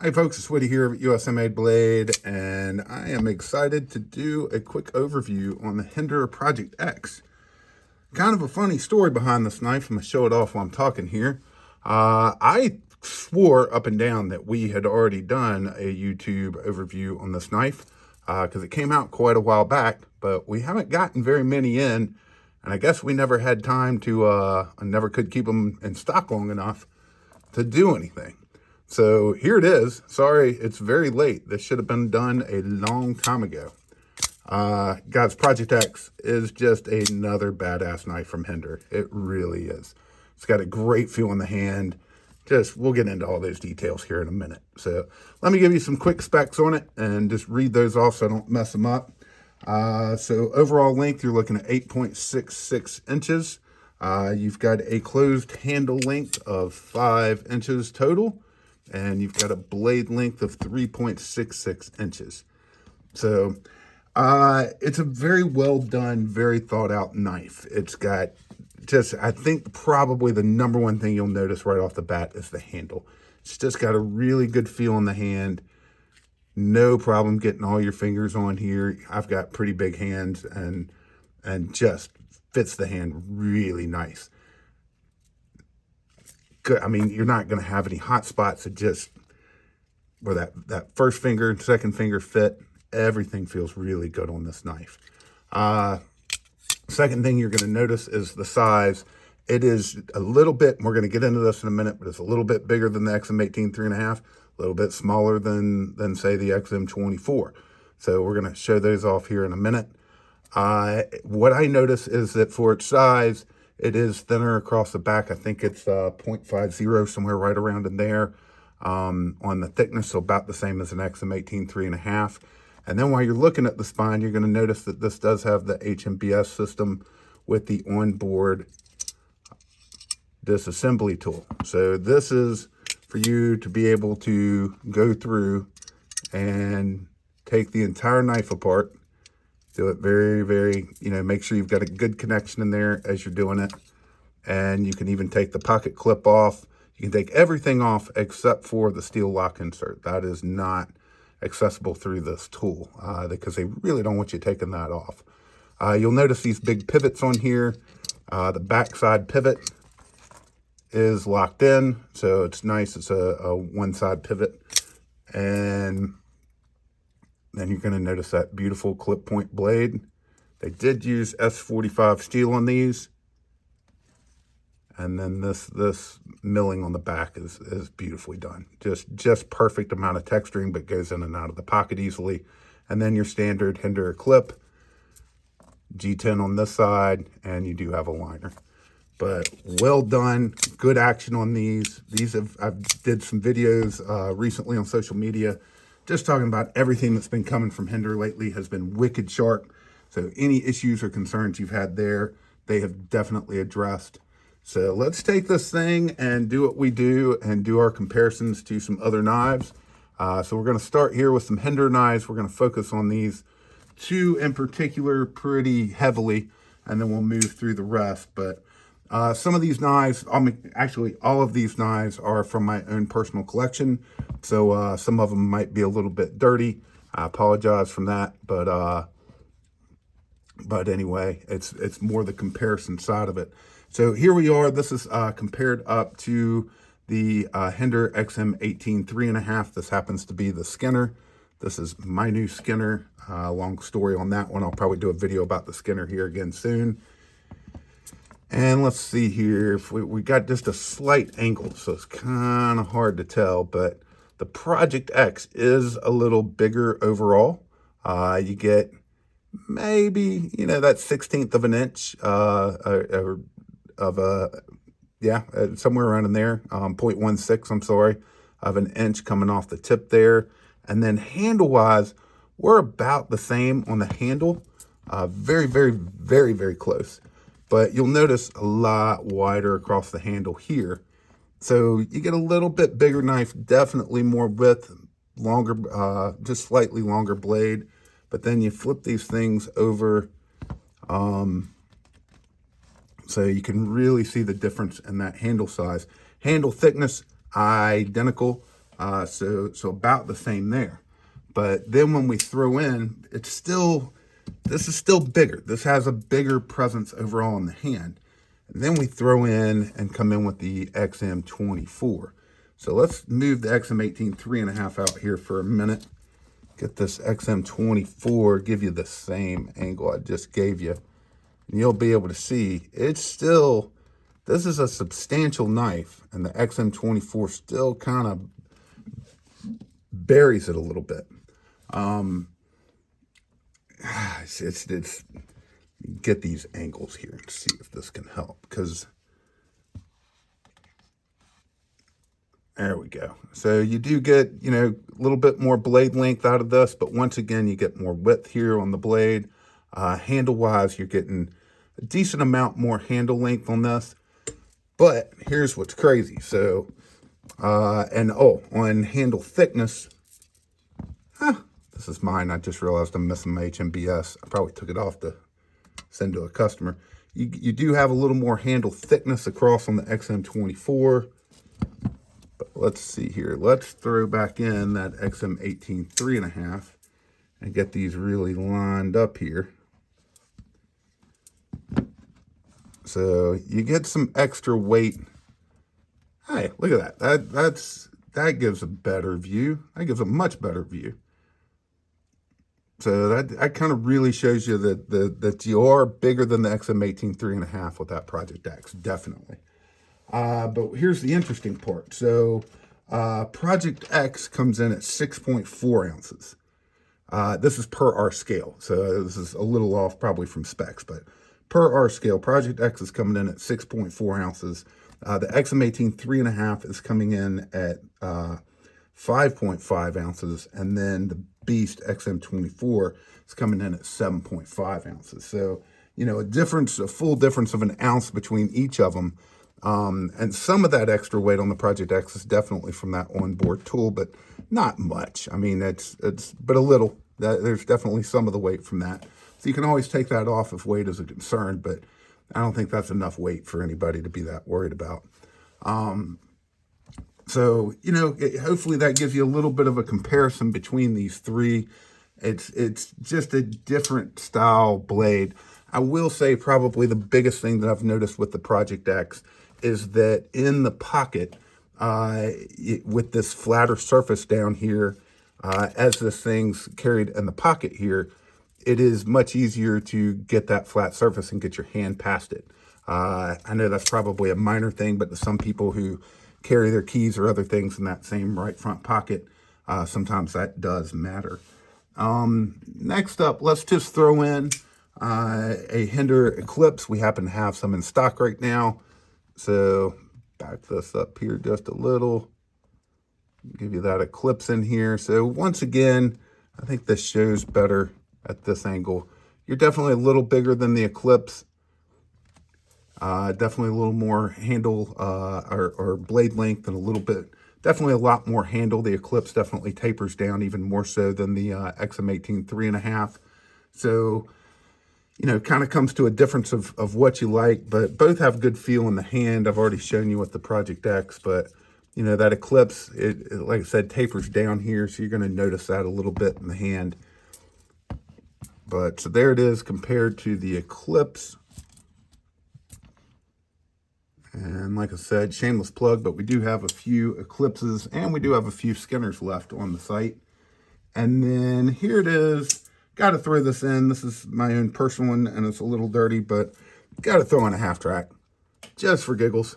Hey folks, it's Woody here at USA Made Blade, and I am excited to do a quick overview on the Hinderer Project X. Kind of a funny story behind this knife. I'm going to show it off while I'm talking here. I swore up and down that we had already done a YouTube overview on this knife because it came out quite a while back, but we haven't gotten very many in, and I guess we never had time to, never could keep them in stock long enough to do anything. So here it is. Sorry, it's very late. This should have been done a long time ago. Guys, Project X is just another badass knife from Hinderer. It really is. It's got a great feel in the hand. We'll get into all those details here in a minute. So let me give you some quick specs on it and just read those off so I don't mess them up. So overall length, you're looking at 8.66 inches. You've got a closed handle length of 5 inches total. And you've got a blade length of 3.66 inches. So it's a very well done, very thought out knife. It's got I think probably the number one thing you'll notice right off the bat is the handle. It's just got a really good feel in the hand. No problem getting all your fingers on here. I've got pretty big hands and just fits the hand really nice. Good. I mean, you're not going to have any hot spots. It just, where that first finger and second finger fit, everything feels really good on this knife. Second thing you're going to notice is the size. It is a little bit, we're going to get into this in a minute, but it's a little bit bigger than the XM18 3.5, a little bit smaller than say the XM24. So we're going to show those off here in a minute. What I notice is that for its size, it is thinner across the back. I think it's 0.50, somewhere right around in there. On the thickness, so about the same as an XM18 3.5. And then while you're looking at the spine, you're going to notice that this does have the HMBS system with the onboard disassembly tool. So this is for you to be able to go through and take the entire knife apart. Do it very, very, make sure you've got a good connection in there as you're doing it. And you can even take the pocket clip off. You can take everything off except for the steel lock insert. That is not accessible through this tool because they really don't want you taking that off. You'll notice these big pivots on here. The backside pivot is locked in, so it's nice. It's a one-side pivot. And then you're going to notice that beautiful clip point blade. They did use S45 steel on these. And then this milling on the back is beautifully done. Just perfect amount of texturing, but goes in and out of the pocket easily. And then your standard Hinderer clip, G10 on this side, and you do have a liner. But well done, good action on these. I did some videos recently on social media, just talking about everything that's been coming from Hinderer lately has been wicked sharp. So any issues or concerns you've had there, they have definitely addressed. So let's take this thing and do what we do and do our comparisons to some other knives. So we're going to start here with some Hinderer knives. We're going to focus on these two in particular pretty heavily, and then we'll move through the rest. But some of these knives, actually all of these knives are from my own personal collection. So some of them might be a little bit dirty. I apologize from that, but anyway, it's more the comparison side of it. So here we are. This is compared up to the Hinderer XM18 3.5. This happens to be the Skinner. This is my new Skinner. Long story on that one. I'll probably do a video about the Skinner here again soon. And let's see here. If we got just a slight angle, so it's kind of hard to tell, but the Project X is a little bigger overall. You get maybe, that 1/16 of an inch somewhere around in there, 0.16, I'm sorry, of an inch coming off the tip there. And then handle-wise, we're about the same on the handle. Very, very, very, very close. But you'll notice a lot wider across the handle here. So you get a little bit bigger knife, definitely more width, longer, just slightly longer blade. But then you flip these things over so you can really see the difference in that handle size. Handle thickness, identical. So about the same there. But then when we throw in, this is still bigger. This has a bigger presence overall in the hand. And then we throw in and come in with the XM24. So let's move the XM18 3.5 out here for a minute. Get this XM24, give you the same angle I just gave you. And you'll be able to see this is a substantial knife, and the XM24 still kind of buries it a little bit. It's get these angles here and see if this can help, because there we go. So you do get, a little bit more blade length out of this, but once again, you get more width here on the blade. Handle-wise, you're getting a decent amount more handle length on this. But here's what's crazy. So, on handle thickness, this is mine. I just realized I'm missing my HMBS. I probably took it off to send to a customer. You do have a little more handle thickness across on the XM24. But let's see here. Let's throw back in that XM18 3.5 and get these really lined up here. So you get some extra weight. Hey, look at that. That gives a better view. That gives a much better view. So that kind of really shows you that you are bigger than the XM18 3.5 with that Project X, definitely. But here's the interesting part. So Project X comes in at 6.4 ounces. This is per our scale. So this is a little off probably from specs, but per our scale, Project X is coming in at 6.4 ounces. The XM18 3.5 is coming in at 5.5 ounces. And then the Beast XM24 is coming in at 7.5 ounces. So, a full difference of an ounce between each of them. And some of that extra weight on the Project X is definitely from that onboard tool, but not much. I mean, but a little. There's definitely some of the weight from that. So you can always take that off if weight is a concern, but I don't think that's enough weight for anybody to be that worried about. So, hopefully that gives you a little bit of a comparison between these three. It's just a different style blade. I will say probably the biggest thing that I've noticed with the Project X is that in the pocket, with this flatter surface down here, as this thing's carried in the pocket here, it is much easier to get that flat surface and get your hand past it. I know that's probably a minor thing, but to some people who carry their keys or other things in that same right front pocket, sometimes that does matter. Next up, let's just throw in a Hinderer Eclipse. We happen to have some in stock right now. So back this up here just a little. Give you that Eclipse in here. So once again, I think this shows better at this angle. You're definitely a little bigger than the Eclipse. Definitely a little more handle or blade length, and a little bit, definitely a lot more handle. The Eclipse definitely tapers down even more so than the XM18 3.5. So, kind of comes to a difference of what you like, but both have good feel in the hand. I've already shown you with the Project X, but that Eclipse, it like I said, tapers down here, so you're going to notice that a little bit in the hand. But so there it is compared to the Eclipse. And like I said, shameless plug, but we do have a few Eclipses and we do have a few Skinners left on the site. And then here it is. Got to throw this in. This is my own personal one, and it's a little dirty, but got to throw in a half track just for giggles.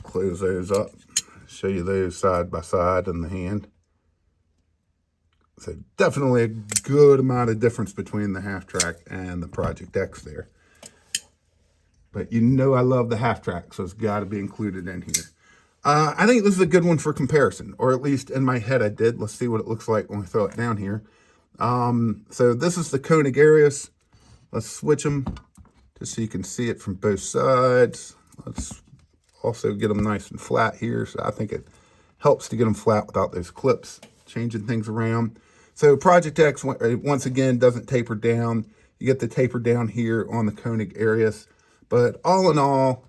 Close those up. Show you those side by side in the hand. So definitely a good amount of difference between the half track and the Project X there. But I love the half track, so it's got to be included in here. I think this is a good one for comparison, or at least in my head I did. Let's see what it looks like when we throw it down here. So this is the Koenig Arius. Let's switch them just so you can see it from both sides. Let's also get them nice and flat here. So I think it helps to get them flat without those clips changing things around. So Project X, once again, doesn't taper down. You get the taper down here on the Koenig Arius. But all in all,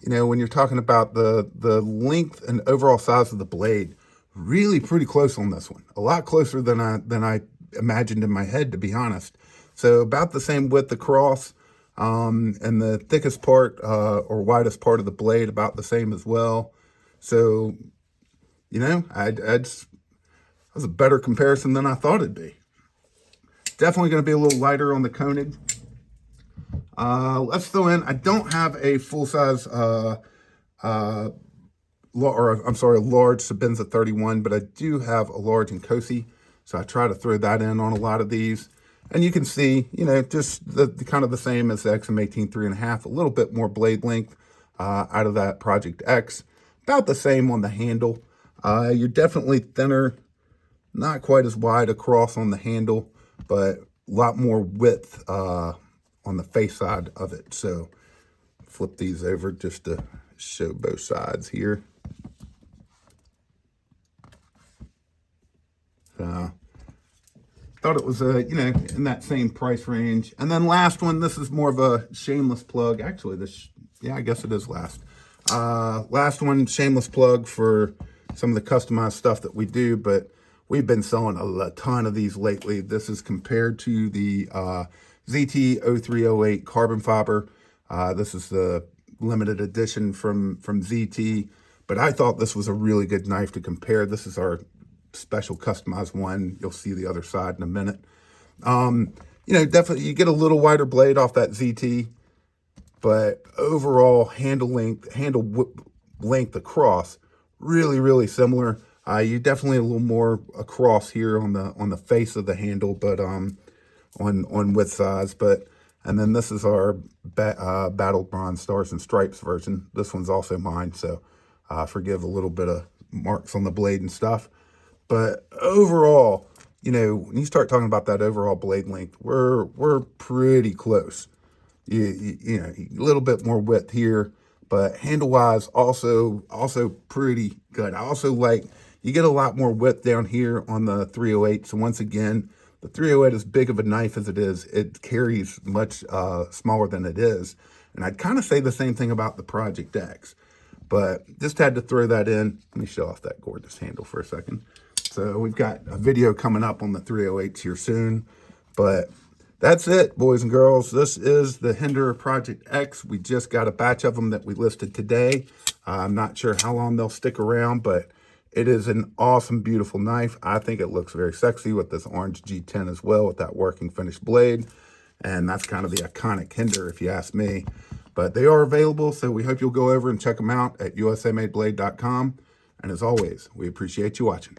you know, when you're talking about the length and overall size of the blade, really pretty close on this one. A lot closer than I imagined in my head, to be honest. So about the same width across, and the thickest part or widest part of the blade about the same as well. So, you know, that was a better comparison than I thought it'd be. Definitely going to be a little lighter on the Koenig. Let's throw in, I don't have a full-size, large Sabenza 31, but I do have a large Nkosi, so I try to throw that in on a lot of these. And you can see, you know, just the kind of the same as the XM18 3.5, a little bit more blade length out of that Project X. About the same on the handle. You're definitely thinner, not quite as wide across on the handle, but a lot more width on the face side of it. So flip these over just to show both sides here. Thought it was you know, in that same price range. And then last one, this is more of a shameless plug. Actually, yeah, I guess it is last. Last one, shameless plug for some of the customized stuff that we do, but we've been selling a ton of these lately. This is compared to the ZT-0308 carbon fiber. This is the limited edition from ZT, but I thought this was a really good knife to compare. This is our special customized one. You'll see the other side in a minute. You know, definitely you get a little wider blade off that ZT, but overall handle length across, really similar. You definitely a little more across here on the face of the handle, but on width size. But and then this is our Battle Bronze Stars and Stripes version. This one's also mine, so forgive a little bit of marks on the blade and stuff. But overall, you know, when you start talking about that overall blade length, we're pretty close. You know, a little bit more width here, but handle-wise also pretty good. I also like, you get a lot more width down here on the 308. So once again, the 308, as big of a knife as it is, it carries much smaller than it is. And I'd kind of say the same thing about the Project X, but just had to throw that in. Let me show off that gorgeous handle for a second. So we've got a video coming up on the 308s here soon, but that's it, boys and girls. This is the Hinderer Project X. We just got a batch of them that we listed today. I'm not sure how long they'll stick around, but it is an awesome, beautiful knife. I think it looks very sexy with this orange G10 as well, with that working finished blade. And that's kind of the iconic Hinderer, if you ask me. But they are available, so we hope you'll go over and check them out at usamadeblade.com. And as always, we appreciate you watching.